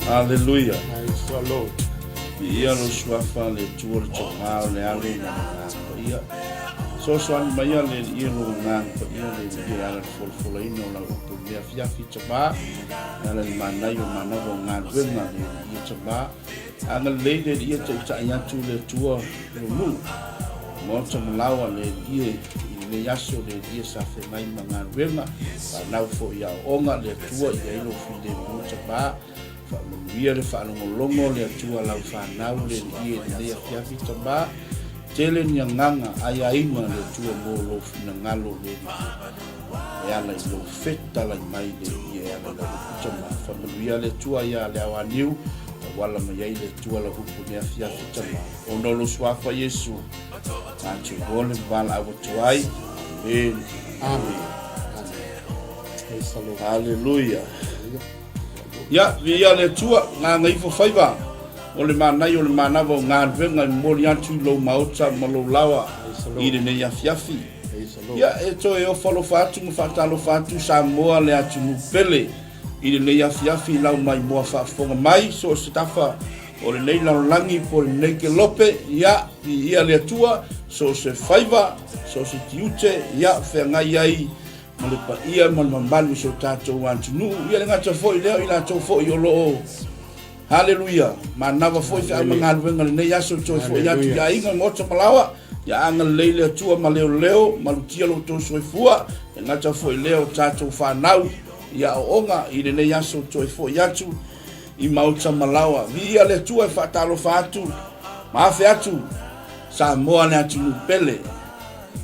Hallelujah. Praise the Lord. Ia lo suafa le tua le tonga le alu na ia. So swan maya le ia lo ngang pa ia le ia ala fol ino la upu ia fiafi taba. Ala le mana yo mana vo ngang venga le ia taba. Anga le ia ta ia tu le tua le mu. Mo tama lawa le ia le yaso le ia sa fe mai manga venga. Pa nau fo ia onga le tua ia ino fi le mu taba. Ia le whanongolongo le atua lau whanau le ia le fiafi tamba tele ni nganga ai aima le tua mo lo fina ngalo le ala i lo feta la mai le ia ala la tamba familia le tua ia le awaniu wala mai le tua la hupu le fiafi tamba ono lo swafa Yesu antu gole bala awo tuai amen Amen. Praise the Lord. hallelujah. Ya, via le tua nga ngai fo faiva. O le manai o le manava o ngā venga i mori atu lo maota ma lo lawa i le nei afiafi. Ya, e to e o falo fatu ma fatalo fatu sa moa le atu pele i le nei afiafi lau mai moa whaafonga mai so se tafa o le nei langi po le nei ke lope ya i ia le tua so se faiva so se tiute ya whengai ai ma le pa ia ma le mambalu so tātou antunu ia le ngata foi leo ila tau foi o loo haleluya ma nava foi fa mangaluenga le nei aso toi foi ya tu ya inga ngota malawa ya anga leile atua ma leo ma lutia lo to soifua le ngata foi leo tātou whanau ya onga i le nei aso toi foi ya tu i mauta malawa vi ia le tua e whatalo whatu ma afe atu sa moa le atu pele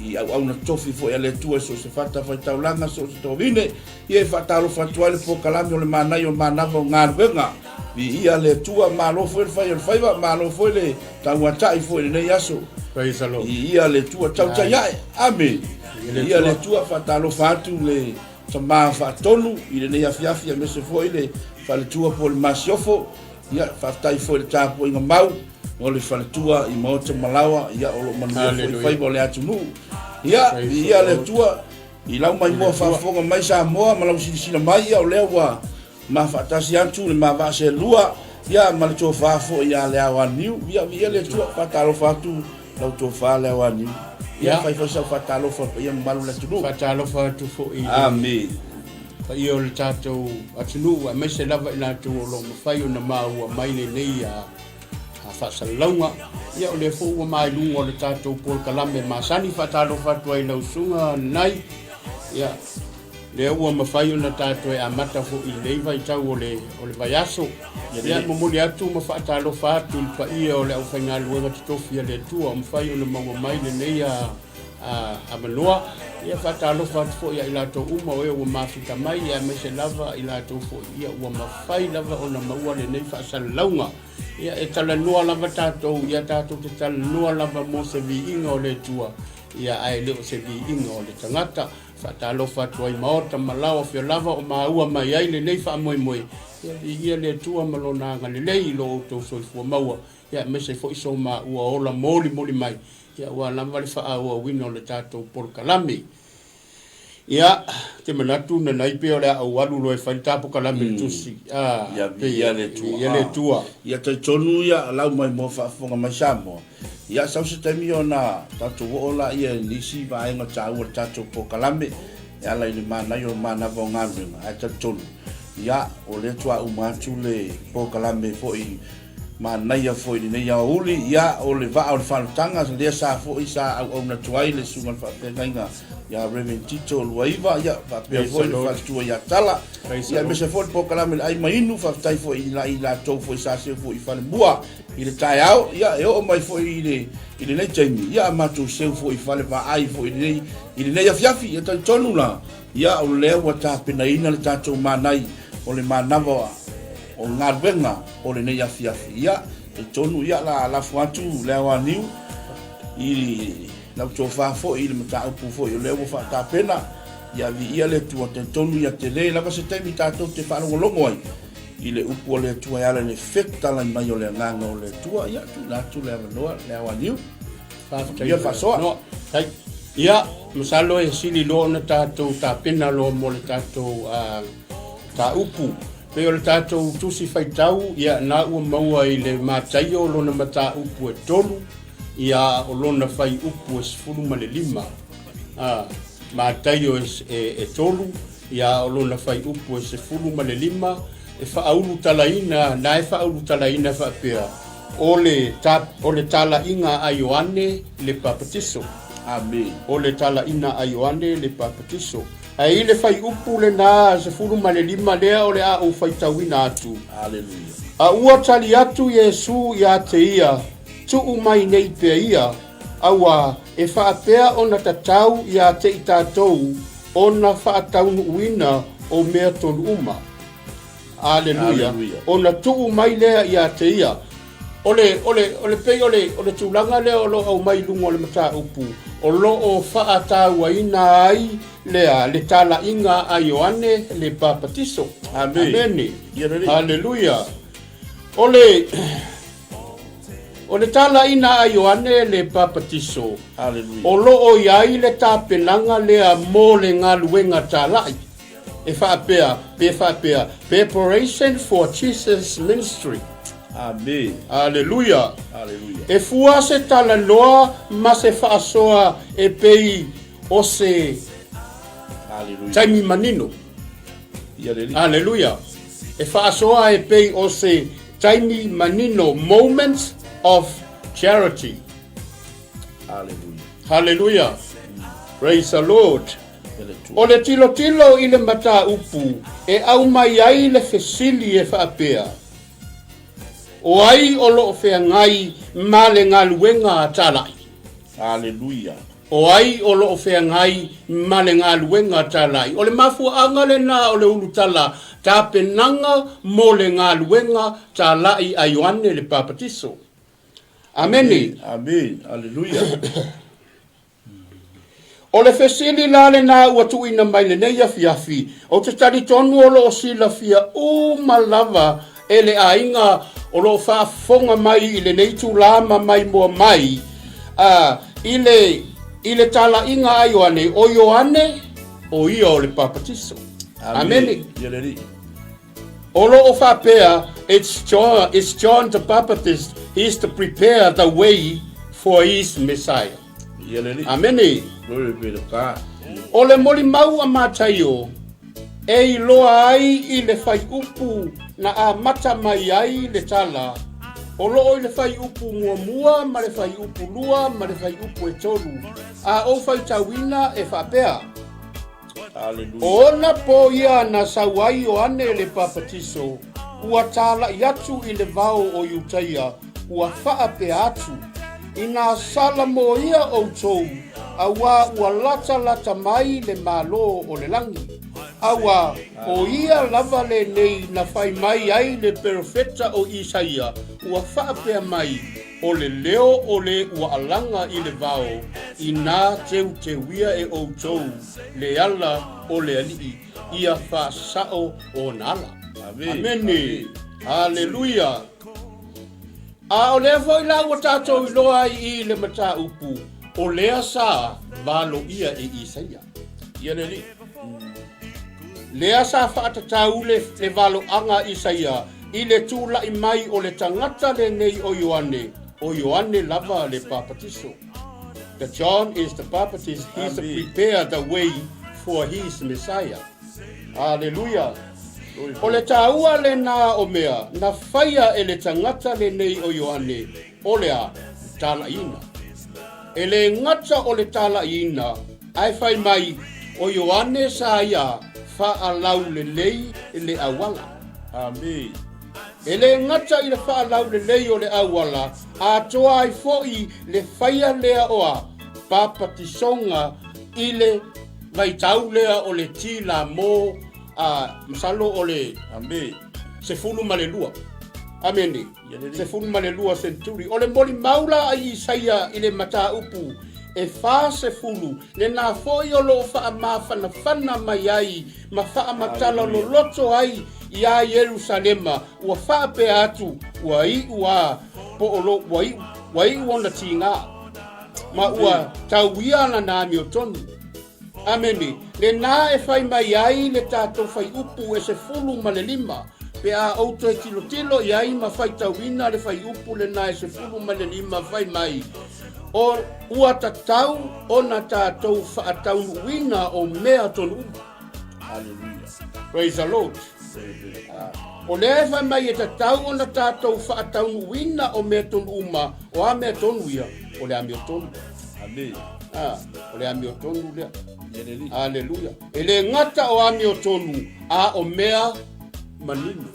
i au na tofi fo ele tua so se fata fa taulanga so se tovine i fata lo fatua le po kalami o le manai o manava o ngarvenga vi ia le tua malo fo fa il faiva malo fo le tawata i fo le yaso Praise the Lord. ia le tua tauta ya amen ia le tua fata lo fatu le tama fa tonu i le ya fiafia me se fo ile fa le tua po le masiofo ia fata i fo le tapo inga mau o le faletua i maota malawa ia o lo manu fai bo le atunu ia ia le tua i lau mai mo fa fonga mai sa mo ma lau sina mai ia o le wa ma fa tasi atu le ma va se lua ia ma le to fa fo ia le awa niu ia le tua fa talo fa tu lau to fa le awa niu ia fai fa sa fa talo fa ia malu le tu Fa talo fa tu fo i. amen Fa io le tato atunu a me se lava ina tu o lo mafai o na mau mai le nei a whaasalaunga. Ia o le fōua mai lunga o le tātou Paul Kalame Masani whatalo whatua i lausunga nai. Ia, le ua mawhai o na tātou e amata fo i leiva i tau o le vaiaso. Ia, mamoli atu ma whaatalo whatu i pa ia o le au whainga luenga titofia le tua. O mawhai o na maua mai le nei a manoa. Ia whaatalo whatu fo ia i lato uma o e ua mawhita mai. Ia me se lava i lato fo ia ua mawhai lava o na maua le nei whaasalaunga. Ia e tala noa lava tātou, ia tātou te tala noa lava mo se vi inga o le tua. Ia ai leo se vi inga o le tangata. Whatalo whatua i maota malawa whio lava o maua mai ai le nei wha moe moe. Ia le tua malona anga le lei lo o tau soifua maua. Ia me se fo iso ma ua ola moli mai. Ia ua lava le wha ua wina o le tātou Paul Kalame. Ia, te manatu na naipe o le au alu loe whaitapo Kalame le tusi. ia le tua Ia le tua. ia te tonu ia lau mai mo whaafonga mai sa mo ia sau se temi o na tatu o la ia nisi vaenga tau o tatu po Kalame ia la ili manai o manava o ngāruenga ai te tonu ia o le tua umatu le po Kalame fo i manai a fo i nei a uli ia o le vaa o le whanutanga le sa fo i sa au na tuai le sungan whapengainga ia Reverend Tito Luaiva ia whapea fo i le whatua ia tala ia me se fo po Kalame ai mainu whaftai fo i la tau fo i sa se fo i whane bua i le tai au ia e o mai fo i le nei taimi ia matu seu fo i whane va ai fo i le nei afiafi ia tai tonu la ia o lea wa ta pena ina le tatou manai o le manava o ngarvenga o le nei afiafi ia e tonu ia la fuatu le awaniu i lau tō whafo i le mata upu fo i o lea wa ta pena ia vi ia le tua te tonu ia te le lava se taimi tatou te whanongolongo ai i le upu o le tua ia le fekta lai mai o le nganga o le tua ia tu natu le awanoa le awaniu ia whasoa Ia, masalo e sili lo na tātou tā pena lo mo le tātou tā upu. pe o le tātou tusi whaitau ia na ua maua i le mātai o lona mata upu e tolu ia o lona whai upu e sifuru ma le 5 mātai o e tolu ia o lona whai upu e sifuru ma le 5 e whaaulu talaina na e whaaulu talaina whaapea o le tala inga a Ioane le papatiso. Amen. O le tala ina a Ioane le papatiso. Ai le fai upu le na se furu ma le 5 lea o le a o fai tawina atu. Hallelujah. A ua tali atu Yesu ia te ia, tu mai nei pe ia, awa e whaapea o na tatau ia te i tātou, o na whaataunu uina o mea tonu uma. Hallelujah. O na tu mai lea ia te ia. Ole pei ole tūlanga lea o lo au mai lungo le mata upu. O lo o whaatau ina ai lea le tala inga a Ioane le papatiso. Amen. Hallelujah. Ole tala ina a Ioane le papatiso. Hallelujah. O lo o iai le tāpenanga lea mō le ngā luenga tālai. E whaapea. Preparation for Jesus' ministry. Amen. Hallelujah. Hallelujah. E fua se tala loa ma se whaasoa e pei o se taimi manino. Hallelujah. E whaasoa e pei o se taimi manino. Moments of charity. Hallelujah. Hallelujah. Praise the Lord. O le tilo i le mata upu e au mai ai le fesili e whaapea. O ai o lo fea ngai ma le ngā luenga a tālai. Hallelujah. O ai o lo fea ngai ma le ngā luenga a tālai. O le mafu angale na o le ulutala tā penanga mo le ngā luenga tālai a Ioane le papatiso. Amen. Amen. Hallelujah. O le fesili la le nā ua tuina mai le nei afi. O te tari tonu o lo sila fia malava e le ainga o lo whaafonga mai i le neitu lama mai mua mai i le tala inga a Ioane o Ioane o ia o le papatiso. Amen. O lo o whapea it's John the Baptist. He's to prepare the way for his Messiah. Amen. O le moli mau a mataio e loa ai i le whai upu na a mata mai ai le tala. O loo i le whai upu mua ma le whai upu lua ma le whai upu e tolu. A o whai tawina e whapea. O na po ia na sawai o ane le papatiso. Ua tala i atu i le vao o Iutaia. Ua whaapea atu. Ina sala mo ia o tou. Awa ua lata mai le malo o le langi. Awa o ia lava le nei na whai mai ai le perfecta o Isaia. Ua whaapea mai o le leo o le ua alanga i le vao. I nā te wia e o tou le ala o le alii. Ia whaasao o nala. Amen. Hallelujah. A o lea foi la ua tātou i loa i le mata upu. O lea sa valo ia e Isaia. Ia le li. Lea sa whaatatau le valo anga Isaia. I le tūla i mai o le tangata le nei o Ioane. O Ioane lava le papatiso. The John is the Baptist. He's to prepare the way for his Messiah. Hallelujah. O le tāua le nā o mea, na whaia e le tangata le nei o Ioane, o lea tāla ina. E le ngata o le tāla ina, ai whai mai o Ioane sa ia whaalau le lei e le awala. Amen. E le ngata i le whaalau le lei o le awala, a toa ai foi le whaia lea oa, papatisonga i le vaitau lea o le tila mō, masalo ole se fulu malelua. Amen. Se fulu malelua centuri. Ole moli maula ai Isaia ile mata upu e fa se fulu le na foi o lo fa ma fana mai ai ma fa matala lo loto ai ia Yerusalema ua fa pe atu ua po lo wai wona tinga ma ua tawia na mi otonu. Amen. Le na e fai mai ai le tato fai upu e se fulu ma le 5. pe a auto e tilo ia i mawhai tauina le whai upu le nai se fulu ma le lima whai mai. O ua tatau o na tātou whaatau wina o mea tonu. Hallelujah. Praise the Lord. O le whai mai e tatau o na tātou whaatau wina o mea tonu uma o a mea tonu ia o le amio tonu. Amen. O le amio tonu lea. Yereli. Hallelujah. E le ngata o amio tonu a o mea manino.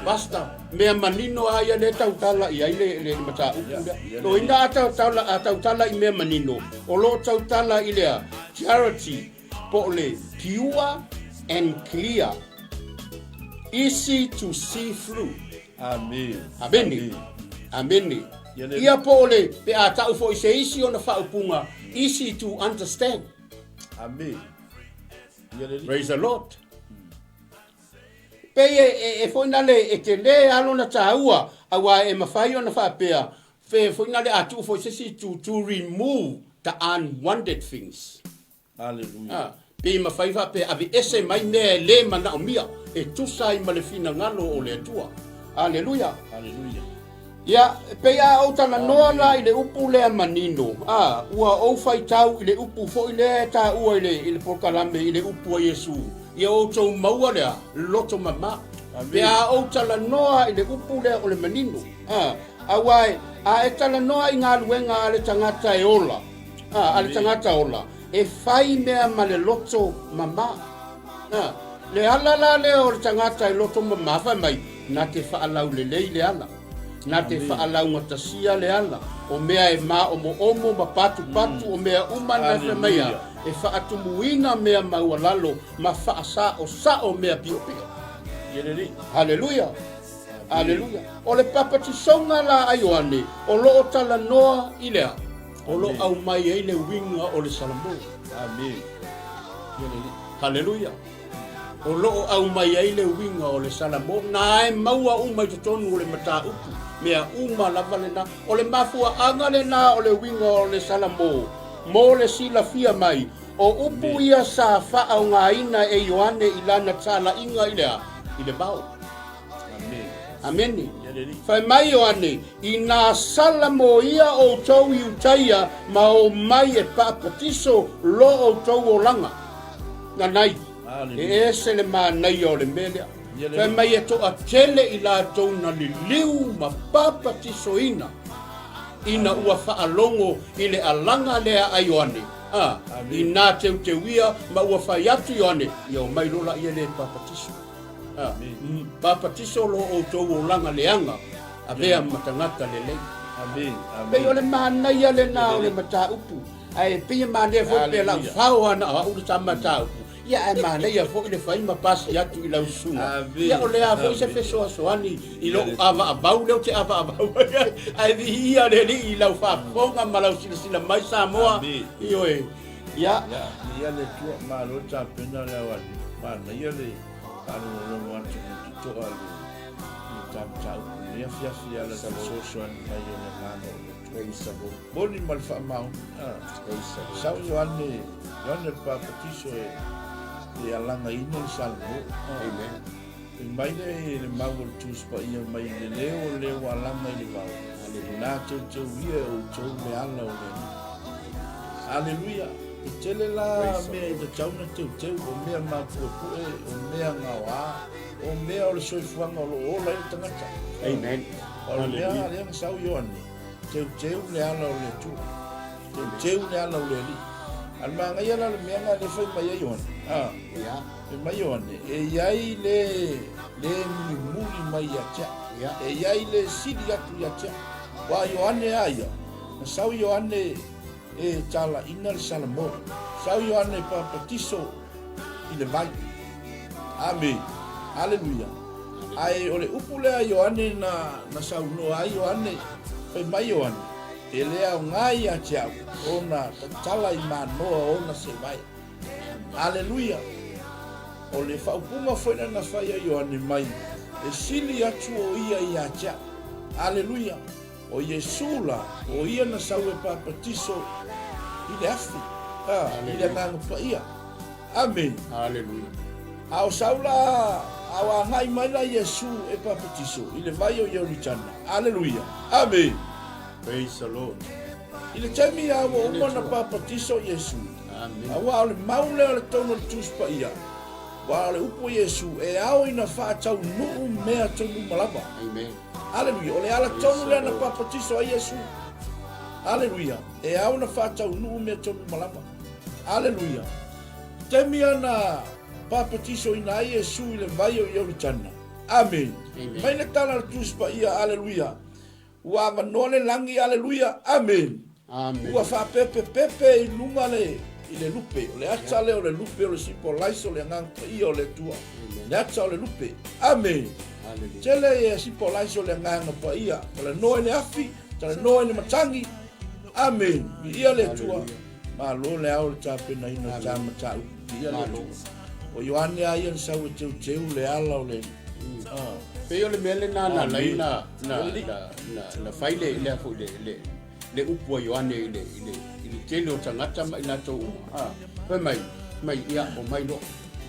Basta mea manino a ia le tautala ia le mata upu. Lo ina tautala i mea manino. O lo tautala i lea charity po le pure and clear. Easy to see through. Amen. Amen. Amen. Ia po le pe a tau fo i se isi o na whaupunga. Easy to understand. Amen. Praise the Lord. Pe e foina le e te le alo na taua awa e mawhai o na whapea. Fe foina le atu fo sesi to remove the unwanted things. Hallelujah. Pe mawhai whape avi ese mai mea le mana o mia e tusa i malefina ngalo o le atua. Hallelujah. Hallelujah. Ia, pe a o tala noa la i le upu lea manino. Ua o fai tau i le upu fo i le ta ua i le pokalame i le upu a Yesu. Ia o tau maua lea, loto mama. Pe a o tala noa i le upu lea o le manino. Awai, a e tala noa i ngā luenga a le tangata e ola. A le tangata ola. E fai mea ma le loto mama. Le alala le o le tangata e loto mama fai mai. Na te whaalau le lei le ala. Na te whaalau ngatasia le ala. O mea e ma omo ma patu o mea umana fe mea. E whaatumuina mea maua lalo ma whaasa o sa o mea pio pio. Hallelujah. Hallelujah. O le papatisonga la aioane. O lo o tala noa i lea. O lo au mai e le winga o le salamo. Amen. Hallelujah. O lo au mai e le winga o le salamo. Na e maua umai tutonu o le mata upu. Mea uma lava le na. O le mafua anga le na o le winga o le salamo. Mo le sila fia mai. O upu ia sa faa o ngā ina e Ioane i lana tala inga i lea. I le bau. Amen. Fai mai Ioane, i nā salamo ia o tau i utaia ma o mai e papatiso lo o tau o langa. Nga nai. E ese le mā nai o le melea. Fai mai e to a tele i la tau na li liu ma papatiso ina. Ina ua whaalongo i le alanga lea a Ioane. I nā te wia ma ua whai atu Ioane. I au mai rola i le papatiso. Papatiso lo o tau o langa leanga. A vea matangata le lei. Amen. Pei o le mānai a le nā o le mata upu. Ai pia mānei fo pe lau whao ana a uru ta mata upu. Ia e mānei a fo i le whaima pasi atu i lau sunga. Ia o le a fo i se fesoa soani i lo ava abau leo te ava abau. Ai vi ia le li i lau whaponga ma lau sila mai Samoa. I oe. Ia. Ia le tua mālo ta pena le awani. Mānei a le anu o lo atu ki toa le i tamtau. Ia fia la sosoan mai o le ngano. Boni mal whaamau. Sau Ioane papatiso e alanga ina i salmo. Amen. E mai le mau le tuspa ia mai le leo alanga i le vau. Nā teu ia o teu me ala o le. Aleluia. E tele la mea i te tauna teu o mea mapue o mea ngawa, o mea o le soifuanga o lo ola i tangata. Amen. O le mea leanga sau Ioane. Teu le ala o le tu. Teu le ala o le li. Al manga ia la le mea ngā le whai mai a Ioane. E mai Ioane. E iai le muli mai a tia. E iai le siri atu i a tia. Wa Ioane aia. Na sau Ioane e tala ina le salamo. Sau Ioane papatiso i le vai. Amen. Hallelujah. Ai ole upu lea Ioane na sau noa Ioane. Fai mai Ioane. E lea o ngai a tia. Ona tala i manoa ona se vai. Hallelujah. O le whaupunga whaina na whaia Ioane mai. E sili atu o ia i a tia. Hallelujah. O Yesula, o ia na sau e papatiso i le afi. I le nanga pa ia. Amen. Hallelujah. A o saula awa ngai mai la Yesu e papatiso ile vai o Yesu chana. Hallelujah. Amen. Praise the Lord. Ile temi ya wo mona papatiso Yesu. Amen. Awa ole maule ole tono tuspa ia. Wa ole upo Yesu e au ina fa tau no mea tonu malaba. Amen. Hallelujah. Ole ala tonu le na papatiso a Yesu. Hallelujah. E au na fa tau no mea tonu malaba. Hallelujah. Temi ana papatiso ina Yesu ile vai o Yesu chana. Amen. Mai le tala tuspa ia. Hallelujah. Wa manole langi. Hallelujah. Amen. Amen. Ua fa pepe pepe ilunga le ile lupe le acha le ole lupe ole sipo laiso le ngang i ole tua le acha ole lupe. Amen. Hallelujah. Tele e sipo laiso le ngang pa ia ole noe le afi tale noe le matangi. Amen. Ia le tua ma lo le au tape na ina chama cha ia le tua o Yohane ai sa o teu le ala ole pe ole mele na laina na faile le fu le upo Yohane ile tele o tangata mai na to pe mai ia o mai lo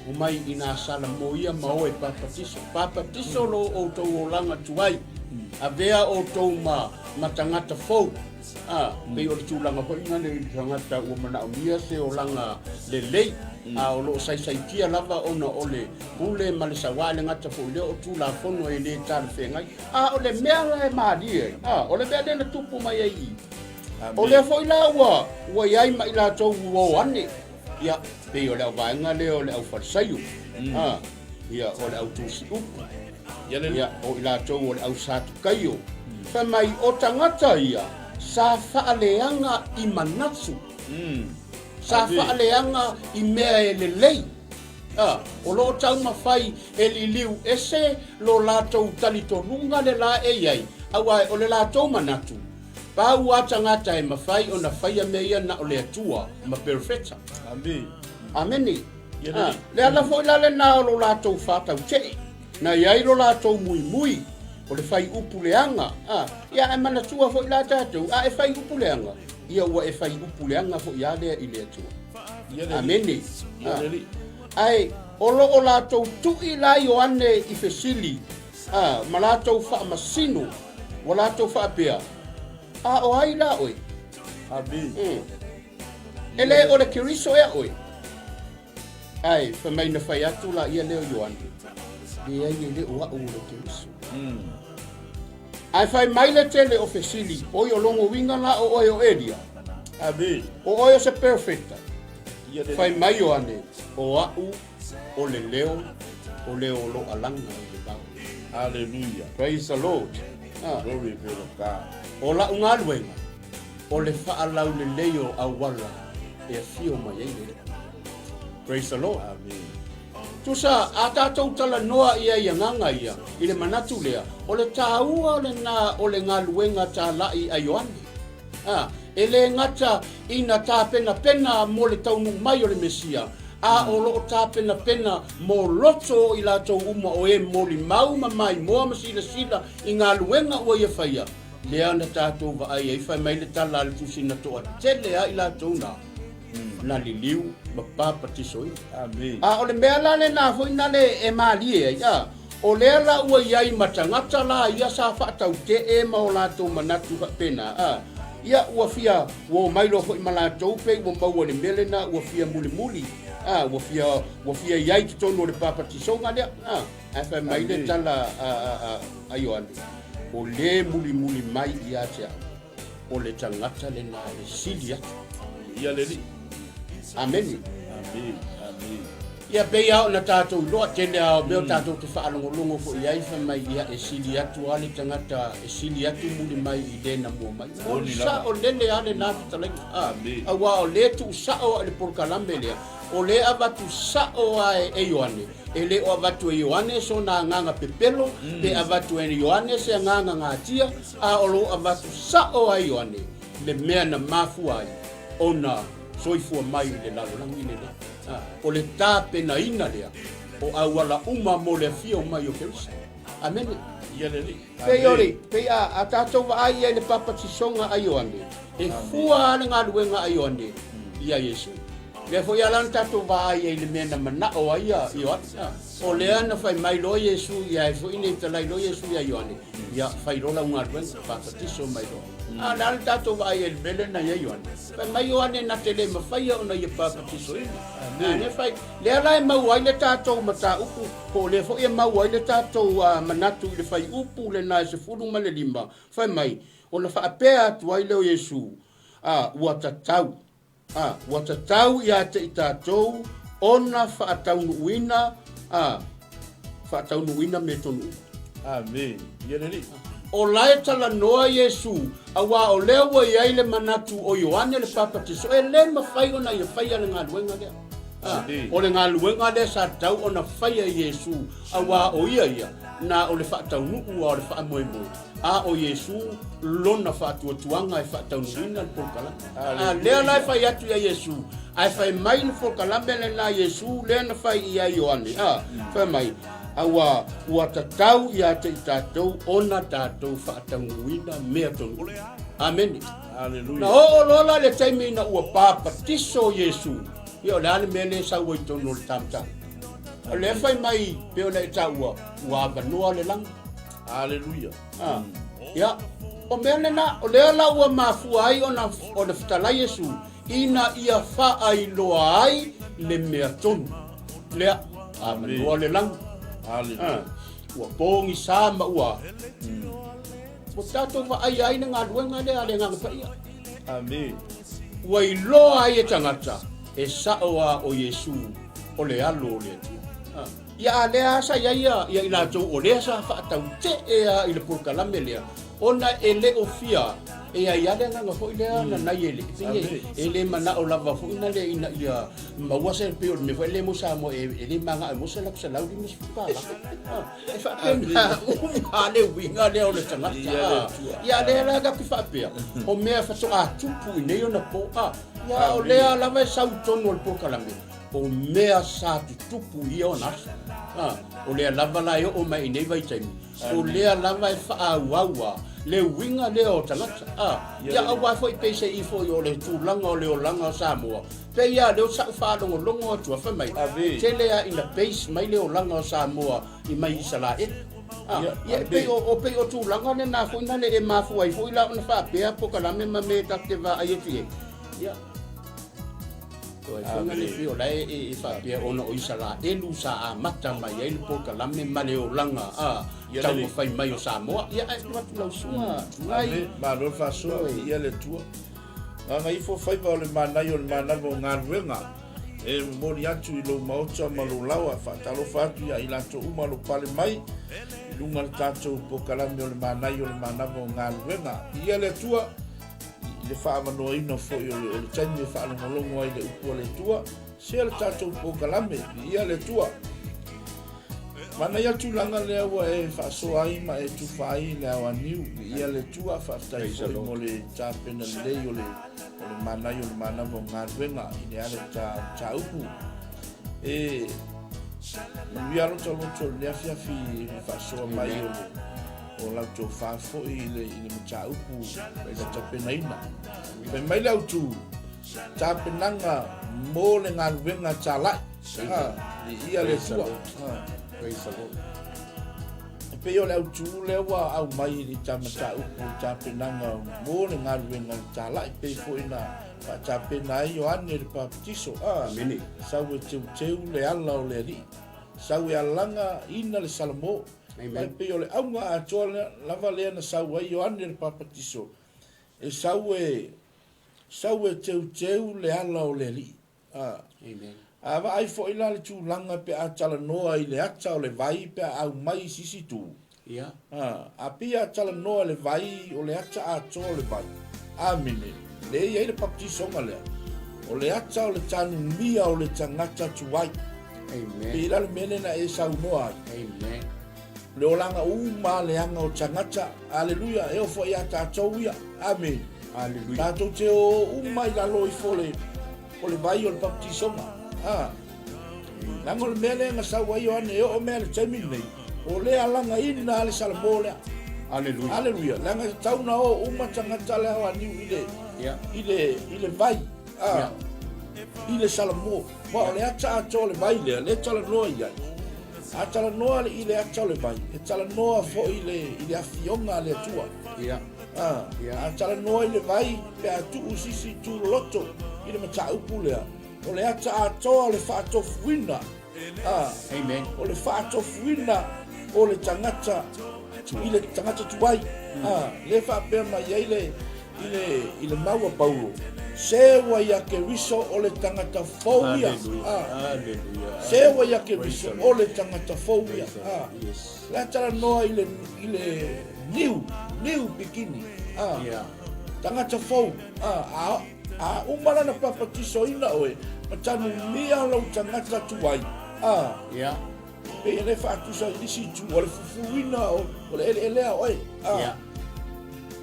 o mai ina sala mo ia mau e papatiso lo o to o langa tuai a vea o to ma tangata fo pe o tu langa ko ina le tangata o mana o mia se o langa le o lo sai tia lava ona ole pule malisa wale ngata fo le o tu la fono e le tal fengai ole mea e madi ole be de na tupu mai ai o le foi la wa yai mai la to wo ane ya pe o le vai nga le o le au farsayu ya o le au tu si upu ya o la to o le au satu kayo fa mai o tangata ia sa faaleanga i manatsu sa faaleanga i mea e le lei o lo tau mawhai e li liu ese lo la tau talitonunga le la e iai awa o le la tau manatu pau atangata e mawhai o na whaia mea na o le atua ma perfecta. Amen. Ameni. Le ala fo la le na o lo la tau whatau te na iai lo la tau mui o le whai upuleanga ia e manatua fo la tātou e whai upuleanga ia ua e whai upuleanga fo ia lea i le atua. Ameni. Ai o lo o la tau tui la Ioane i fesili ma la tau wha masino o la tau wha pia o ai la oi. Amen. Ele o le kiriso ea oi ai fa mai na whai atu la ia leo Ioane le ai le ua o le kiriso ai fai mai le tele o fesili o yo longo winga la o oyo area. Amen. O oyo se perfecta fai mai o ane o au o le leo lo alanga le bau. Hallelujah. Praise the Lord. Glory be to God. O la unga luenga o le whaalau le leo a wala e fio mai ele. Praise the Lord. Amen. Tusa a tātou tala noa ia nganga ia i le manatu lea o le tāua o le ngā luenga tā lai a Ioane e le ngata ina tā pena mo le taunu mai o le Mesia o lo tā pena mo loto i lātou uma o e mo li mauma mai moa masila i ngā luenga o ia whaia lea na tātou wa ai whai mai le tala le tusina toa tele a i lātou na liliu ma papatiso i. Amen. O le mea la le na fo ina le e malie ia o le ala ua iai matangata la ia sa whaatau te e ma o lātou manatu pena ia ua fia ua mailo fo i ma lātou pe ua maua le melena ua fia muli ua fia iai ki tonu o le papatiso nga lea a whai mai le tala a Ioane o le muli mai ia tea o le tangata le na le sili atu ia le li. Amen. Amen. Ia pe ia na tātou loa tele a beo tātou te whaalongolongo fo iai mai ia e sili atu ale tangata e sili atu muli mai i lena mua mai. O sa o lele ale nātu talai. Awa o le tu sa o ale porkalambe lea. O le avatu sa o a e Ioane. E le o avatu e Ioane so na nganga pepelo. Pe avatu e Ioane se nganga ngatia. A o lo avatu sa o a Ioane. Le mea na mafu ai. Ona soifua mai le lalolangi le o le tape na ina lea o awala uma mo le fio mai o kerisa. Amen. Ia le li. Pe ori, pe a tātou wa ai e le papatisonga a Ioane. E fua ale ngā luenga a Ioane ia Yesu. Le fo ya lan tato va ai le mena mana o ai io o le ana fai mai lo Yesu ia fo ine te lai lo Yesu ia Ioane ia fai rola unga ruen fa tiso mai lo lan tato va ai le bele na ia Ioane fai mai Ioane na tele ma fai ona ia pa tiso ina ne fai le ala mau ai le tato mata upu ko le fo ia mau ai le tato manatu le fai upu le na se fulu ma le limba fai mai ona fa apea tu ai le Yesu ua tatau ua tatau ia te i tātou ona whaataunuuina whaataunuuina me tonu. Amen. Ieneri. O lae tala noa Yesu awa o lea ua iai le manatu o Ioane le papatiso e le mawhai ona ia whai ale ngā luenga lea. O le ngā luenga lea sa tau ona whai a Yesu awa o ia na o le whaataunuu o le whaamoemoe. O Yesu lona whaatuatuanga e whaataunuina le polkalame. Lea lai whai atu ia Yesu. Ai whai mai le polkalame le na Yesu lea na whai ia Ioane. Whai mai. Awa ua tatau ia te i tātou ona tātou whaataunuina mea tonu. Amen. Hallelujah. Na o lola le taimi na ua pāpatiso Yesu. Ia o le ale mele sa ua i tonu le tamtang. O le whai mai peo na i tā ua avanua le langa. Hallelujah. Ya, o mele na o le ala ua mafua ai o le fitalai Yesu ina ia whaai loa ai le mea tonu. Lea, avanua le langa. Hallelujah. Ua pongi sama ua. Mo tato wa ai na ngā luenga le ale ngā ngapia. Amen. Ua i loa ai e tangata e saoa o Yesu o le alo o le atu. Ia lea sa ia i la tau o lea sa whaatau te ea i le pulkalame lea. Ona e le o fia e ai ale nga fo ile na nai ele ele mana o lava fo ina le ina ia maua se pe o me fo le mo sa mo ele manga mo se la sa lau di mis pa e fa pena ale winga le o le tanga ia le la ga ki fa pe o me fa so a tupu ne yo na po ia o le lava sa utono po kalame o me sa tupu ia ona o le lava la yo o mai nei vai taimi o le lava fa awa le winga le o talata ya awa foi pese I foi o le tulanga o le o langa Samoa pe ya le sa fa longo tu fa mai te le in the base mai le o langa Samoa I mai sala ya pe o tulanga le na foi na le ma foi la na fa pe po kala me me ta te va ayeti ya to ai foi le fio la e fa pe ona o sala lu sa mata mai ele po kala me male o langa tau fai mai o Samoa ia ai tu lau sua ngai ma lo fa so ia le tua ngai fo fai va le manai o le manavo ngaruenga e mori atu I lo maota ma lo lawa fa talo fa tu ia ila to uma lo pale mai lunga tato po kalame o le manai o le manavo ngaruenga ia le tua le fa mano ino fo o le tani fa lo longo ai le upo le tua se le tato po kalame ia le tua mana ia tulanga lea ua e whaasoai ma e tufai lea wa niu ia le tua whaatai fo mo le tāpena lei o le manai o le manavo ngā ruenga I ne ale tā upu e wiaro taloto lea fiafi whaasoa mai o lau tō whaafo I le mta upu le tāpena ina pe mai lau tu tāpenanga mo le ngā ruenga tā lai ia le tua pe o le tu le wa au mai ni tamata upu tapenanga mo le ngaruenga tala pe fo ina pa tapena I Ioane le papatiso mini sau teu le ala o le ri sau alanga ina le salamo pe o le aunga atoa lava le na sau ai Ioane le papatiso e sau teu le ala o le ri amen ava ai fo ila le tulanga pe a tala noa I le ata o le vai pe au mai sisi tu ia a pia tala noa le vai o le ata a to le vai amine le ia le baptiso ngale o le ata o le tanu mia o le tangata tuai amen pe ila le mene na e sau noa amen le olanga uma le anga o tangata aleluia e o fo ia ta to ia amen aleluia ta to te o uma ila lo I fole o le vai o le baptiso Nango le mele nga sa wa Ioane o mele temi nei o le alanga ina le salamo le aleluia aleluia langa tauna o uma tanga tala wa ni ile ia ile vai i le salamo ma o le ata ato le mai le tala noa ia a tala noa i le ata le mai e tala noa fo i le afionga le tua ia a tala noa i le vai pe atu usisi tu loto i le mata upu lea o le ata ato le whaatofuina amen o le whaatofuina o le tangata i le tangata tuai le whaapea mai i le maua Paulo sewa ia ke riso o le tangata fauia sewa ia ke riso o le tangata fauia la tala noa i le new bikini tangata fau a umara na papatiso ina oe matanu mia lau tangata tuai pe ele whaatusa isi tu o le fufuina o le elea oe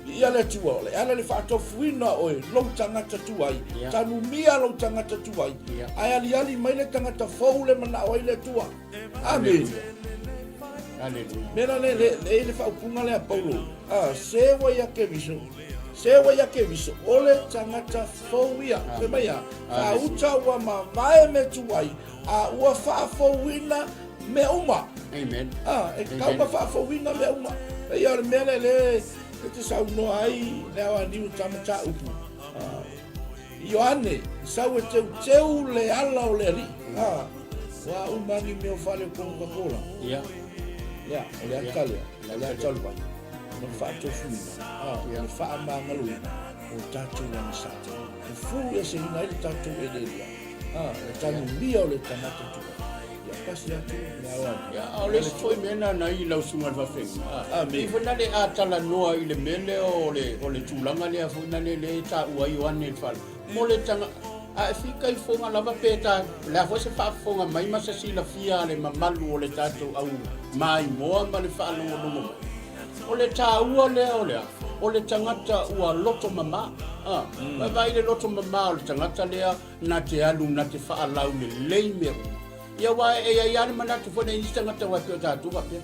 ia le tua o le ala le whaatofuina oe lau tangata tuai tanu mia lau tangata tuai ai ali mai le tangata fau le mana oe le tua amen mera le whaupunga le a Paulo sewa ia ke viso o le tangata fau ia pe mai a uta ua mavae me tuai a ua whaafauina me uma amen e kauma whaafauina me uma e ia le mele le te sau no ai le awa niu tamata upu Ioane sau e teu le ala o le ri wa umani me o fale Coca-Cola ya o le akalea le atalpa no whaatofuina le whaamagalui o tatou anisata e fu e se hina ele tatou e lelia le tanu mia o le tanata tuka ia pasi atu le awana o le stoi mena na i lau sunga whawhenga i whana le atala noa i le mele o le tūlanga le a whana le ta ua i wane whale mo le tanga a fika i fonga lava peta la fo se fa fonga mai masa sila fia le mamalu o le tatou au mai moa ma le whaalongo o le ta ua lea o le tangata ua loto mama vai le loto mama o le tangata lea na te alu na te whaalau le lei mea ia wa e ia le mana tu fo nei tangata wa pe tatu wa pe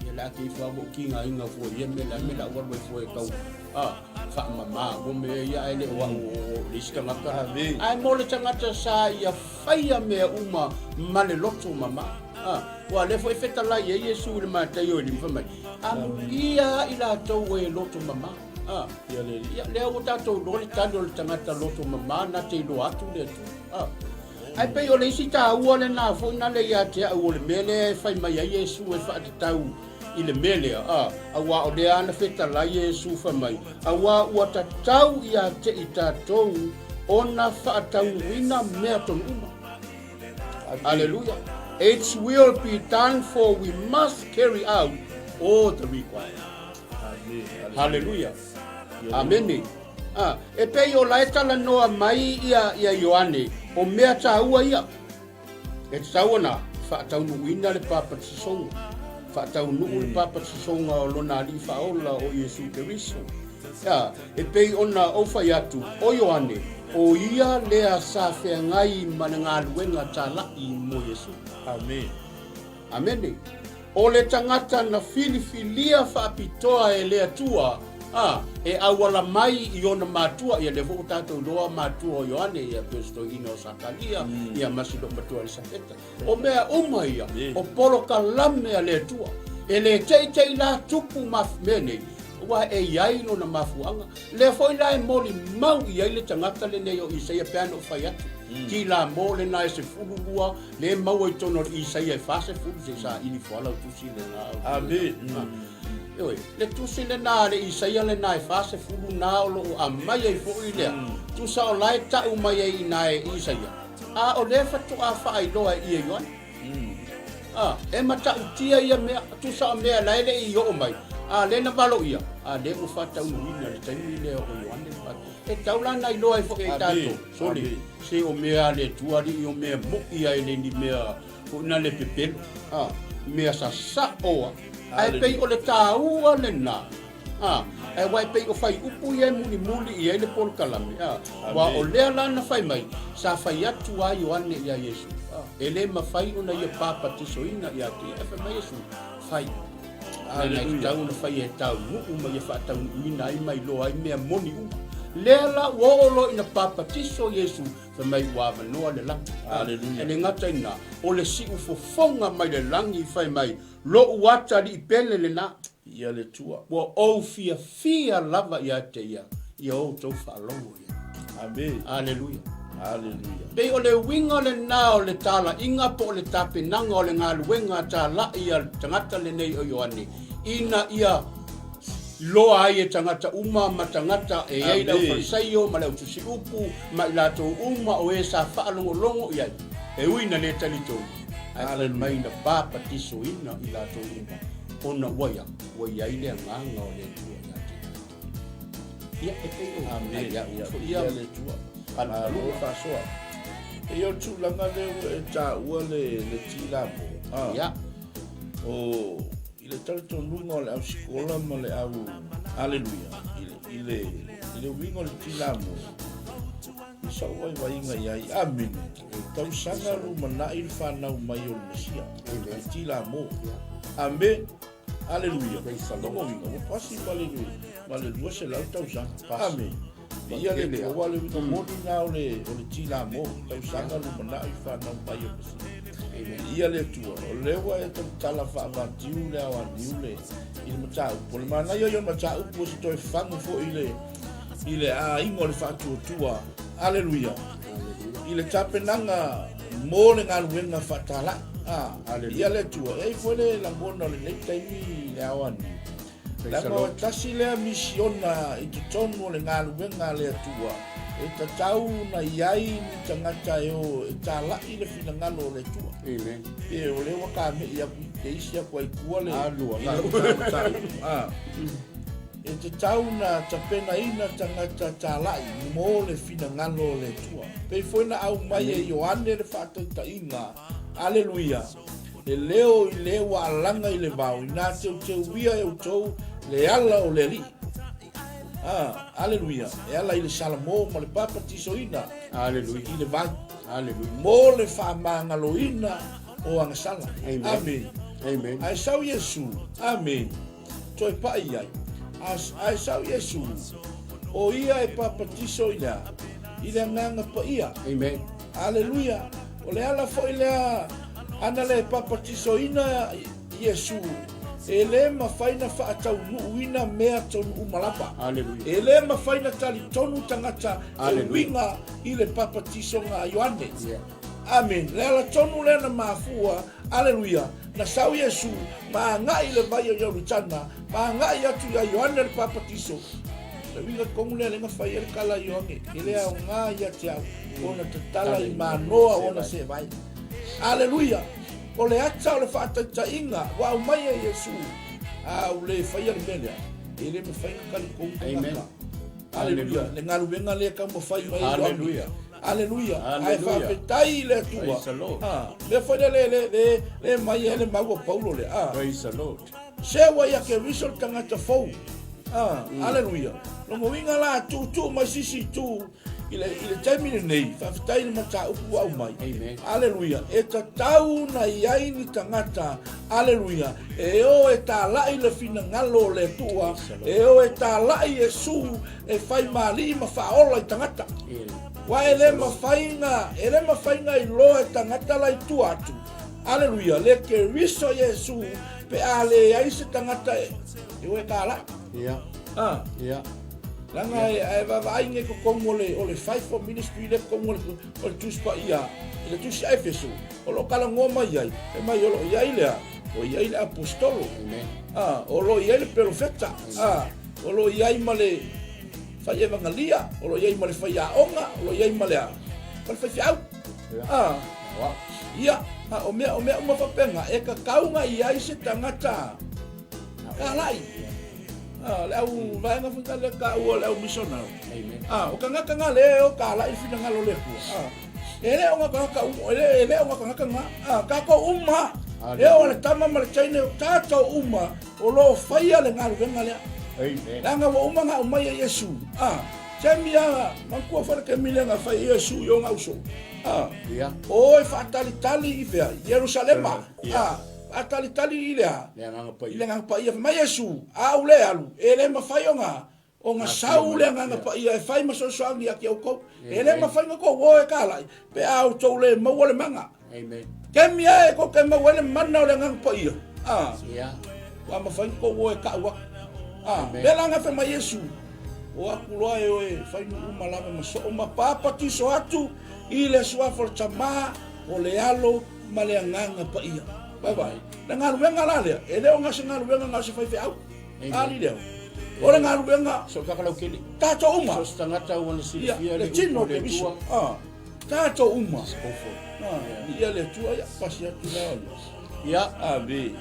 ia la ki fo bo kinga inga fo ia me la wa fo e kau fa mama o me ia ele wa o lista ngata ai mo le tangata sa ia faia me uma male loto mama wa le fo e feta la ia Yesu le mata yo le mfama ia ila to we loto mama ia le o tato lo le tando le tangata loto mama na te lo atu le ai pe o le sita ua le na fo na le ia te o le mele fai mai ia Yesu e fa te tau i le mele awa o le ana feta la Yesu fa mai awa ua ta tau ia te i tatou ona fa tau wina mea ton uma hallelujah it will be done for we must carry out all the requirements hallelujah amen e pe o la tala noa mai ia Ioane o mea taua ia e tauna fa taunu wina le papa tsonga fa taunu le papa tsonga o lona li faola o Yesu Keriso e pe ona o fa yatu o Ioane o ia lea sa fe ngai mananga luenga tala i mo Yesu amen o le tangata na filifilia fa pitoa e lea tua e awala mai i ona matua ia le fo tatou loa matua o Ioane ia pesto ino sakalia ia masido matua le saketa o mea uma ia o polo kalame a le tua e le tei la tupu mafmene wa e iai no na mafuanga le foi la e moli mau iai le tangata le nei o Isaia peano fai atu ki la mole na e se fululua le mau e tono Isaia e fase fulu se sa ili fuala utusi le na amen oi le tusi le na le Isaia le na e fase fulu na o lo a mai e fo i le tu sa o lai ta u mai e na e Isaia o le fatu a fai loa i e Ioane e mata utia ia mea tu sa mea la ele i o mai le na balo ia le mo fata uina le taimi le o Ioane e taula na ilo ai fo e tato soli se o mea le tuari o mea mo ia ele ni mea o na le pepe mea sa oa ai pe o le taua le na e wai pe o fai upu ia muli ia le pol kalame wa o le la na fai mai sa fai atu a Ioane ia Yesu ele ma fai ona ia papa tisoina ia te e fa mai Yesu fai na tau na fai e tau uma ia fa tau ina ai mai lo ai mea moni uma lela wolo ina papa tiso Yesu fa mai wa manoa le lang Hallelujah. ele ngata ina o le si ufofonga mai le langi fai mai lo uata di pele le na ia le tua. wa o fia lava ia te ia o tau whaalongo ia. Amen. Hallelujah. Hallelujah. Pei o le winga le nā o le tala inga po o le tape nanga o le ngā luenga tā la ia tangata le nei o Ioane. Ina ia loa ai e tangata uma ma tangata e ei lau farisaio ma lau tusi upu ma i lato uma o e sa whaalongo longo iai. E uina le talito. Ai mai na papa tiso ina i lato uma. Ona waia ai le nganga o le tua ia te. Ia e pei o. Amen. Ia le tua. Ana lu fa soa. E yo tu langa le e ta ua le tila mo. Ia. O ile tanto lungo le au skola ma le au. Hallelujah. Ile wingo le tila mo. Isa wai inga iai. Amen. Tau sanga lu mana il fa na mai o Mesia. Le tila mo. Amen. Hallelujah. Tomo wingo. Pasi hallelujah se lau tau sanga. Amen. Ia le le wale wito modi na ole tila mo tau sanga lu mana I fa na mai o Mesia. Ia le tua o le wa e tala fa va tiu le awa niule il mata po le mana yo mata po si toi fango fo ile a ingo le fa tua. Hallelujah. Ile tape nanga mo le ngal wenga fa tala. Ia le tua e fo le la bona le nei taimi le awa ni. Lama tasi lea misiona I te tonu le ngalu wenga lea tua. E ta tau na iai ni tangata eo e ta lai le fina ngalo le tua. Amen. E o le waka me ia te isi a kwa ikua le. Alua. E te tau na ta pena ina tangata ta lai mo le fina ngalo le tua. Pei foi na au mai e Ioane le whata ta inga. Aleluia. E leo I le wa alanga I le vau. Ina teu wia e utou le ala o le li. Aleluia. E ala I le salamo ma le papa tiso ina. Aleluia. I le vai. Aleluia. Mo le whamangalo ina o angasala. Amen. Amen. Amen. Ai sau Yesu. Amen. Toi pai ai. Ai sau Yesu. O ia e papa tiso ina. I le nganga pa ia. Amen. Aleluia. O le ala fo I lea ana le papa tiso ina Yesu. E le mawhaina whaatau nuuina mea tonu umalapa. Aleluia. E le mawhaina tali tonu tangata e winga I le papa tiso ngā Ioane. Yeah. Amen. Le ala tonu le na mafua. Aleluia. Na sau Yesu. Ma ngai le vai o Yorutana. Ma ngai atu ya Ioane le papa tiso. Le winga kongu le lenga whai ele kala Ioane. E le au ngā ia te au. Ona te tala I manoa ona se vai. Aleluia. O le ata o le whaatata inga. Wa au mai e Yesu. O le whaia le melea. E le me whainga kali kou. Amen. Aleluia. Le ngaru wenga le ka mo whai mai. Aleluia. Aleluia. Ai whapetai le tua. Praise the Lord. Le whaia le mai e le maua Paulo le. Praise the Lord. Se wa ia ke risol tangata fau. Aleluia. Longo winga la tu mai sisi tu. Ile taimine nei, whawhitai ni mata upu au mai. Amen. Aleluia. E ta tau na iai ni tangata. Aleluia. E o e ta lai le fina ngalo le tua. E o e ta lai e su e whai mali ma whaola I tangata. Wa e le mawhainga I loa e tangata lai tu atu. Aleluia. Le ke riso Yesu pe a le aise tangata e o e ka lai. Yeah. Yeah. Langa e vavainge ko kongo o le five for ministry le kongo o le tuspa ia. Le tusi Efeso. O lo kala ngoma iai. E mai o lo iai lea. O iai le apostolo. Amen. O lo iai le profeta. O lo iai ma le fai evangelia. O lo iai ma le fai aonga. O lo iai ma le a. Ma le fai fiau. Ia. O mea uma whapenga. E ka kaunga iai se tangata. Ka lai. Le au vaenga funga le ka ua le au missional. Amen. O ka ngaka le o ka lai fina ngalo le kua. Ele o ngaka ngaka ele o ngaka ngaka ka ko uma. E o le tama ma le chaine tato uma o lo faia le ngalu venga le. Amen. Langa wa uma nga uma ya Yesu. Chamia mankua fora ke milenga fa Yesu yo ngauso. Yeah. O e fatali tali ife Jerusalema. Atali ilea. Le nganga pai. Ile nganga pai mai Yesu. Au le alu. Ele ma faionga. o nga sau le nga pa ia e fai maso so ngi aki o ko e le ma fai ko wo e kala pe au to le ma wo le manga amen ke mi e ko ke ma wo le mana le nga pa ia ya wa ma fai ko wo e ka wa be la nga fe ma Yesu o aku loa e fai no uma lava ma so ma papa ti so atu i le sua for chama o le alo ma le nga pa ia bye bye nga ruenga la le e le nga singa ruenga nga se fai fe au ali le ora nga ruenga so kakalo kili tato uma so tangata wana si ia le tino ke biso tato uma ia le tua ia pasi atu la ia abi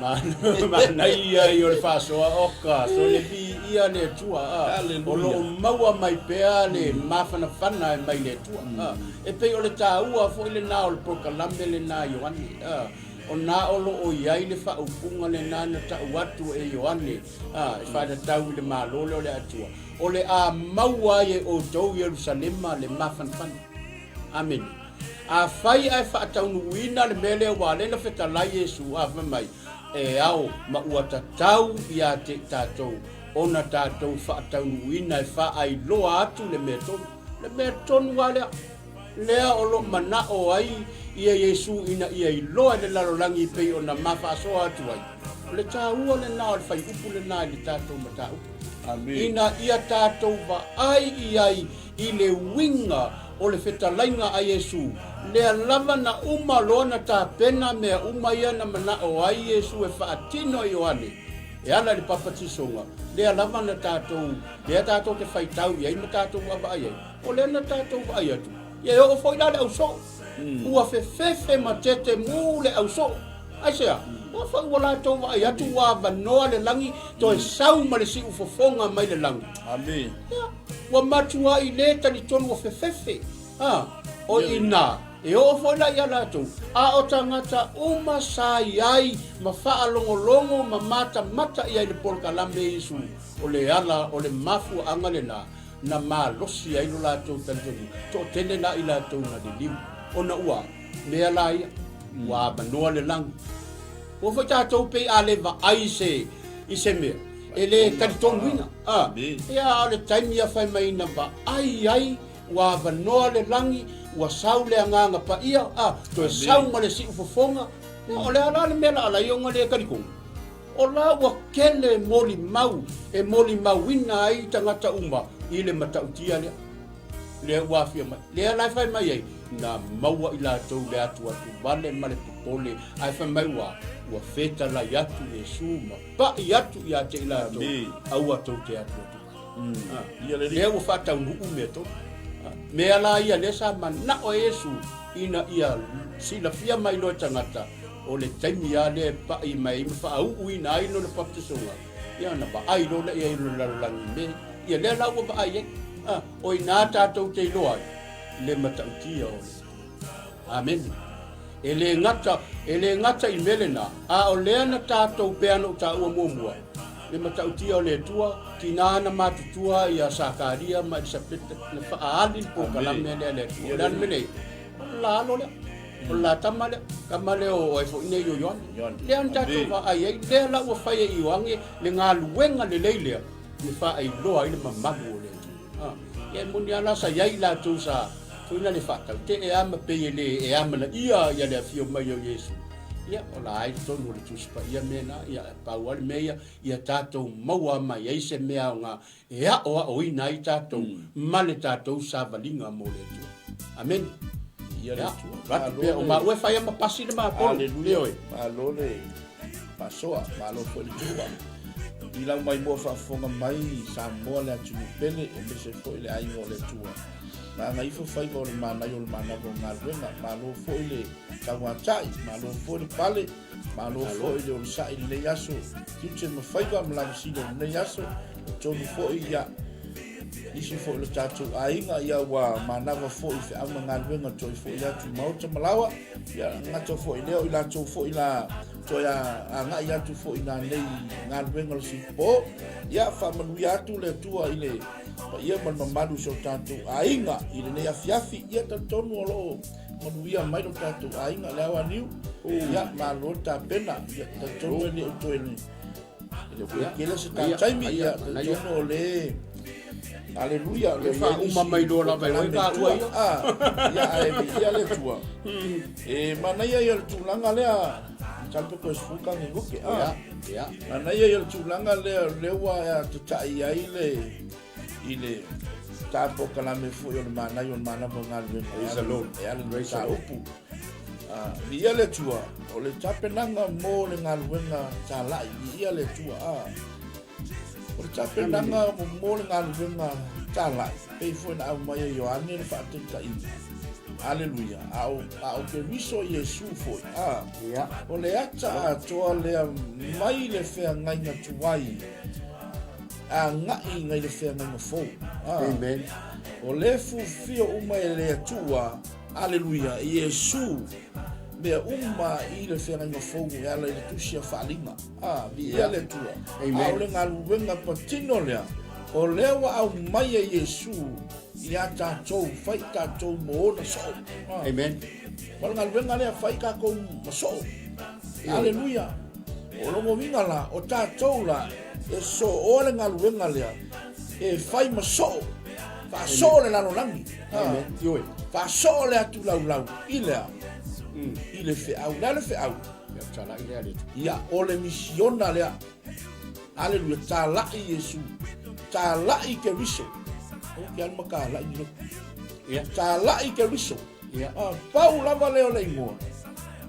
mana ia yo le faso oka so le bi ia le tua o lo maua mai pea le mafana fana mai le tua e pe o le taua fo le na o le prokalame le na Ioane o na olo o iai le fa upunga le nana ta watu e Ioane e fa da tau le malole o le atua o le a maua e o tau Yerusalema le mafan fan amen a fai ai fa tau nuina le mele wa le na feta la Yesu a mai e ao ma ua tau ia te tatou ona tatou fa tau nuina e fa ai loa atu le meton wale lea o lo mana o ai ia Yesu ina ia i loa le lalolangi pei o na mafa soa atu ai. Le tāua le nā le whai upu le nā le tātou matau. Ina ia tātou wa ai i ai i le winga o le whetalainga a Yesu. Lea lava na uma loa na tā pena mea uma ia na mana o ai Yesu e whaatino i oane. E ala le papatisonga. Lea lava na tātou, lea tātou te whaitau i ai ma tātou wa ai ai. O lea na tātou wa ai atu. Ia e o foi la le au so. Ua fefe ma tete mu le au so. Ai sea, ua fa wala to wa ia tu wa vanoa le langi to e sau ma le si ufofonga mai le langi. Amen. Wa matua i le tani tonu wa fefe. O ina. E o foi la ia la tu. A o tangata uma sa iai ma faa longo ma mata iai le polka lambe isu. O le ala o le mafu anga le na losi ai lo la tu tanjoni. To tene na i la tu na de liu. Ona ua mea la ia wa manoa le langi o fa tātou pe a le va ai se i se mea e le kariton wina ia le taimi ia fai mai na va ai wa manoa le langi wa sau le anganga pa ia to e sau ma le si ufofonga o le ala le mea la ala ionga le karikong o la wa kele moli mau wina ai tangata uma i le matautia le wafia mai le ala fai mai ai na maua ila tau le atu vale male popole ai fa mai wa feta la yatu Yesu ma pa yatu ya te ila tau au atu te atu ia le wa fata unu umeto me ala ia le sa mana o Yesu ina ia sila fia mai lo tangata o le taimi ya le pa i mai fa au ina ai no le paptisonga ia na ba ai lo le ia lo la langi me ia le la wa ba ai o ina tātou te loa le matautia o le. Amen. Ele ngata i melena o lea na tātou peano ta ua muamua. Le matautia o le tua, tinana matutua i a sakaria ma i sapeta na whaali po kalame le tua. Le anmene, o la alo le, o la tamale, kamale o e fo ine i o yoan. Le an tātou wa ai ei, le la ua whaia i oange, le ngā luenga le leilea, le wha ai loa i le mamagu o le tua. Ia muni ala sa iai la tu sa tuina le fata te e ama pe e ama na ia le afio mai o Yesu ia o la ai tonu le tuspa ia mena ia pauali meia ia tātou maua mai ai se mea o ngā ea o ina i tātou male tātou sa valinga mo le tua amen ia le tua rati pia o ma ue fai ama pasi le maa polo aleluia malo le pasoa malo fo le tua i lau mai mua whaafonga mai sa moa le atu pele e mese fo i le aingo le tua. Ma ngai fo fai ko le manai o le manavo ngā ruenga, ma lo fo i le tauatai, ma lo fo i le pale, ma lo fo i le o le sa i le yaso. Tiuche ma fai ko amla sino le yaso, tonu fo i ia. Isi fo i le tātou ainga ia wa manavo fo i fe ama ngā ruenga toi fo i atu mauta malawa, ia ngato fo i leo i la tau fo i la to ya nga ya tu fo ina nei nga bengal si po ya fa manu ya tu le tua ile pa ia man mamadu so tantu ainga ile ne ya fiafi ia ta tonu lo manu ia mai do tantu ainga le wa niu ya ma lo ta pena ya ta tonu ni to ile ile ko kele se ta taimi ya tonu le Aleluia. Le fa uma mai do la vai ka ua. Ia le tua. Mana ia le tulanga lea kalpe ko suka ni buke. Mana ia le tulanga le wa te tai ai ile tapo kalame fu yo mana mo ngal is alone. Le sa upu. Ia le tua. O le tapenanga mo le ngal wenga tala ia le tua. O le tapenanga mo le ngal wenga tala. Pe fu na au mai yo ane le fa te tai. Aleluia. Au ke riso Yesu fo. O le ata toa le mai le fea ngai na tuai. Ngai ngai le fea ngai fo. Amen. O le fu fio uma le tua. Aleluia. Yesu me uma i le fea ngai fo ya le tusia falinga. Ia le tua. Amen. O le ngalu wenga patino lea. O lewa au mai Yesu. Ia tātou, whai tātou mo na so. Amen. Warangal wenga lea whai ka kou ma so. Aleluia. O longo winga la, o tātou la, e so o le ngal wenga lea, e whai ma so. Wha so le lano langi. Amen. Yoi. Wha so le atu lau lau. I lea. I le fe au. Lea le fe au. Ia, o le misiona lea. Aleluia. Tā lai Yesu. Tā lai ke riso. Kian makala ino. Ta la I ke riso. Pau lava leo le ingoa.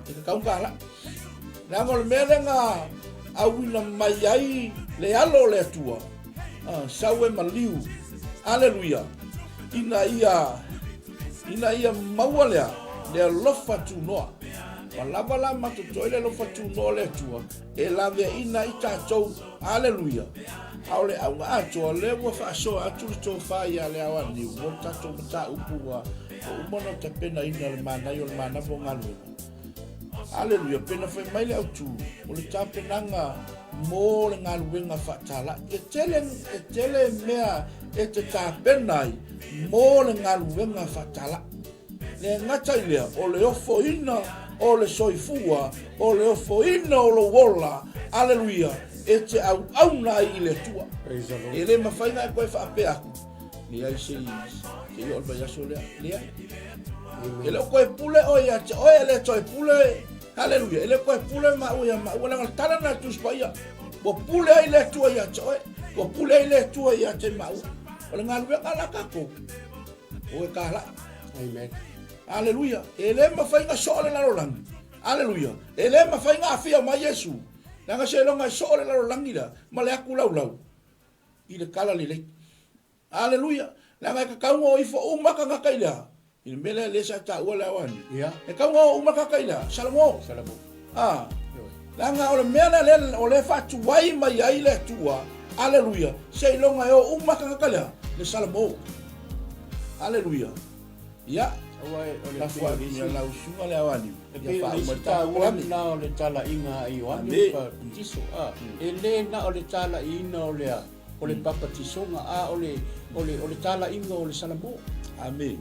E ka kau kala. Nga ngol melenga awina mai ai le alo le tua. Sawe maliu. Aleluia. Ina ia maua lea. Le lofa tu noa. Lava la matu toile lofa tu noa le tua. E lave ina ita tau. Aleluia. Aole au ato le wa fa so atu to fa ya le awa ni wo ta to ta upu wa o mono te pena ina le mana yo le mana bo ngalu. Aleluia pena fa mai le atu o le ta penanga mo le ngalu wenga fa tala e tele mea e te ta pena mo le ngalu wenga fa tala le ngata ile o le ofo ina o le soifua o le ofo ina o lo wola. Aleluia. E te au na I le tua. E le mawhainga e koe whaape aku. Ni ai se I olba yaso lea. E le koe pule o ia te oe le toi pule. Haleluia. E le koe pule ma ua langal tala na tu spaia. Bo pule ai le tua ia te oe. Bo pule ai le tua ia te ma ua. O le ngalue kala kako. O e kala. Amen. Haleluia. E le mawhainga so le lalo langi. Haleluia. E le mawhainga afia ma Yesu. Nanga se longa so le lalo langi la, ma le aku lau. I le kala le lei. Aleluia. Nanga ka kaunga o ifo umaka ngaka ila. I le mele le sa ta ua le awani. E kaunga o umaka kaila. Salamo. Nanga o le mele le o le fatu wai mai ai le tua. Aleluia. Se longa o umaka ngaka ila. Le salamo. Aleluia. Ia. La fua ni la usunga le awani. E fa na o le tala inga ai o ane pa tiso e le na o le tala ina o le o le papa tisonga o le tala inga o le salamo. Amen.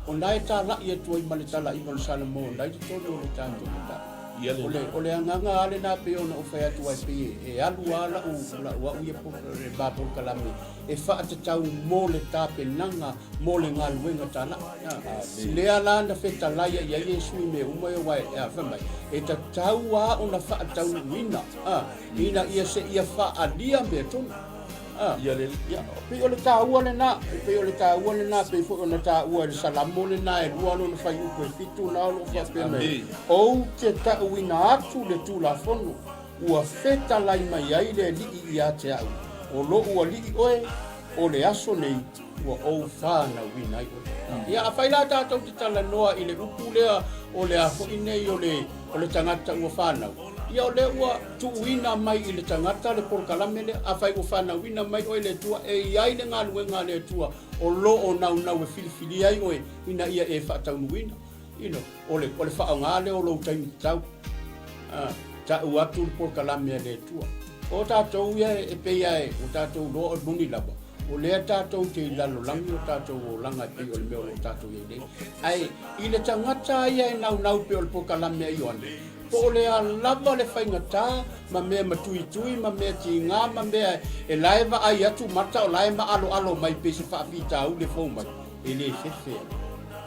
O nai tala ia tu i male tala inga o le salamo nai to o le tanto ta. O le anganga ale na pe ona o fa tu ai pe e alu ala u ia po le babol kalame e fa te tau mo le tape nanga mo le ngaluenga tala. Le ala na feta laia ia Yesu me uma e wai e fa mai e ta tau a ona fa tau wina ina ia se ia fa alia me tona. Ia le pe o le tau le na pe fo ona tau le salamo le na e lua no fai u fitu na lo fa pe mai o te tau wina atu le tu la fono ua feta lai mai ai le li ia te au o lo ua li oe o le aso nei ua o fa na wina ai ia fai la tau te tala noa i le upu lea o le afo inei o le tangata ua fa na ia o le ua tu wina mai i le tangata le porkalame le a fai ua fa na wina mai o le tua e iai le ngaluenga le tua o lo o nau e filifili ai oe ina ia e fa tau wina ino o le fa nga le o lo taimi tau ta atu le porkalame le tua o tātou ia e peia e o tātou loa o nuni laba o lea tātou te lalo langi o tātou o langa pe o le meo o tātou i le ai i le tangata ia e nau pe o le pokalame ai o ane po le lava le whaingata, ma mea matui ma mea tinga, ma mea e laiva ai atu mata o laiva alo mai pesi whaapita au le fau mai. E le fefea.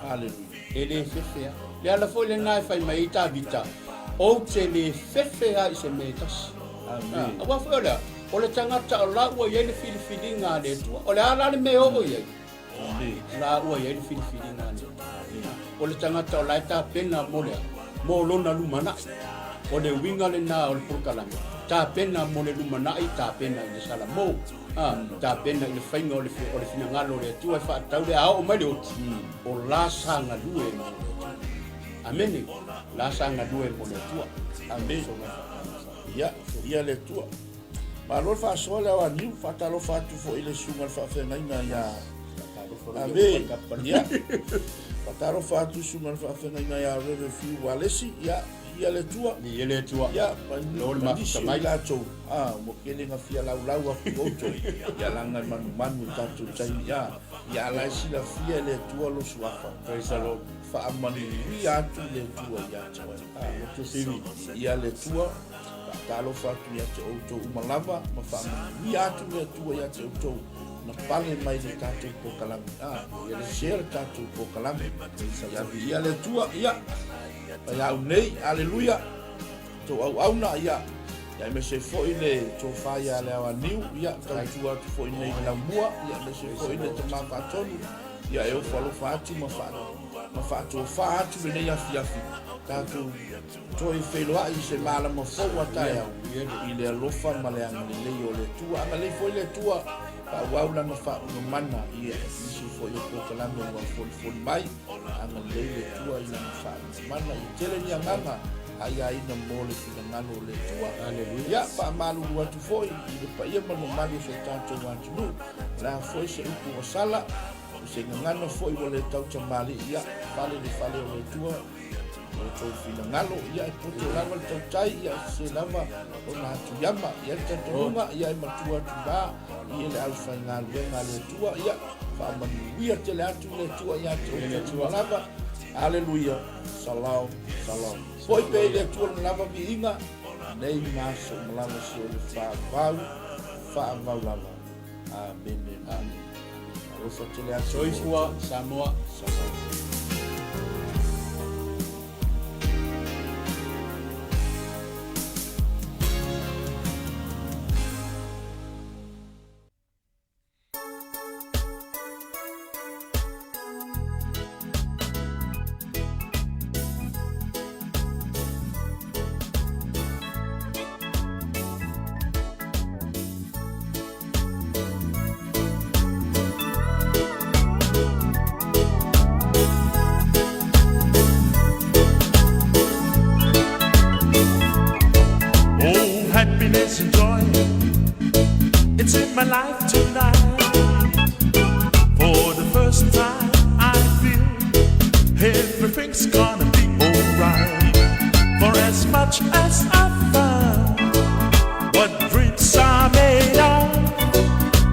Hallelujah. E le fefea. Le ala fo le nai whai mai ita vita. O te le fefea i se metas. Amen. Awa fo lea. O le tangata o la ua iei le filifili ngā le tua. O le ala le mea o iei. La ua iei le filifili ngā le tua. O le tangata o la ta pena mo lea. Mo lona lumana. O le winga le na o le purkalanga. Ta pena mo le lumana i ta pena i le sala mo. Ta pena i le whainga o le finangalo le tua e whaatau le ao mai le oti. O la sanga lue mo le tua. Amene. La sanga lue mo le tua. Amen. Ia le tua. Ma lo fa so le wa niu fa ta lo fa tu fo ile sunga fa fe na ya. Amen. Ya. Fa ta lo fa tu sunga fa fe na ya re fi walesi ya ia le tua. Ni le tua. Ya, lo ma mai la cho. Mo kele nga fia lau a fi oto. Ya langa manu ta tu chai ya. Ya la si la fia le tua lo suafa. Praise Lord. Fa amani ya tu le tua ya cha. Lo tu siri. Ya le tua. Talo fatu ya te auto umalava ma family ya tu le tua ya te auto na pale mai le tatu po kalami ya le share tatu po kalami ya le tua ya unei haleluya to au na ya me se fo ile to fa ya le wa new ya ta tua to fo ile la mua ya me se fo ile te ma fatonu ya eu falo fatu ma fatu fatu le ya fiafi tatu toi feloa i se mala ma fo atai i le alofa ma le le o le tua ma le fo le tua pa waula na fa no mana i si fo yo ko kala me wa fo mai ama le tua i na fa mana i tele ni nganga ai na mole fi na ngalo le tua ya pa malu wa tu fo i le pa ia ma no malu se tanto wa tu la fo se ku sala se ngano fo i le tau chamali ya fale o le tua o fina ngalo ia puto lava tau tai ia se lava ona tuyama ia tatonga ia matua tuba ia le alfa ngalo ngalo tua ia fa manuia te le atu le tua ia te tua lava haleluya salam foi pe le tua lava viinga nei maso lava se o fa lava amen o fa te le atu Soifua Samoa happiness and joy, it's in my life tonight. For the first time I feel everything's gonna be alright. For as much as I've found what dreams are made of,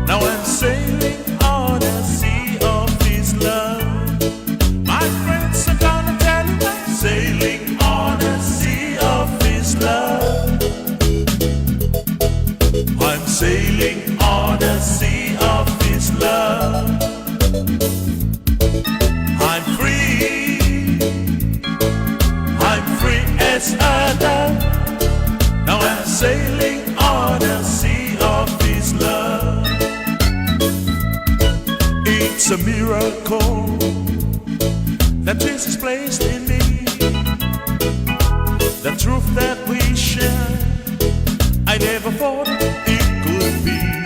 now I'm sailing on a sea of His love. My friends are gonna tell you I'm sailing on a sea of His love. I'm sailing on a sea of His love. I'm free as a dove. Now I'm sailing on a sea of His love. It's a miracle that Jesus placed in me. The truth that we share, I never thought it could be.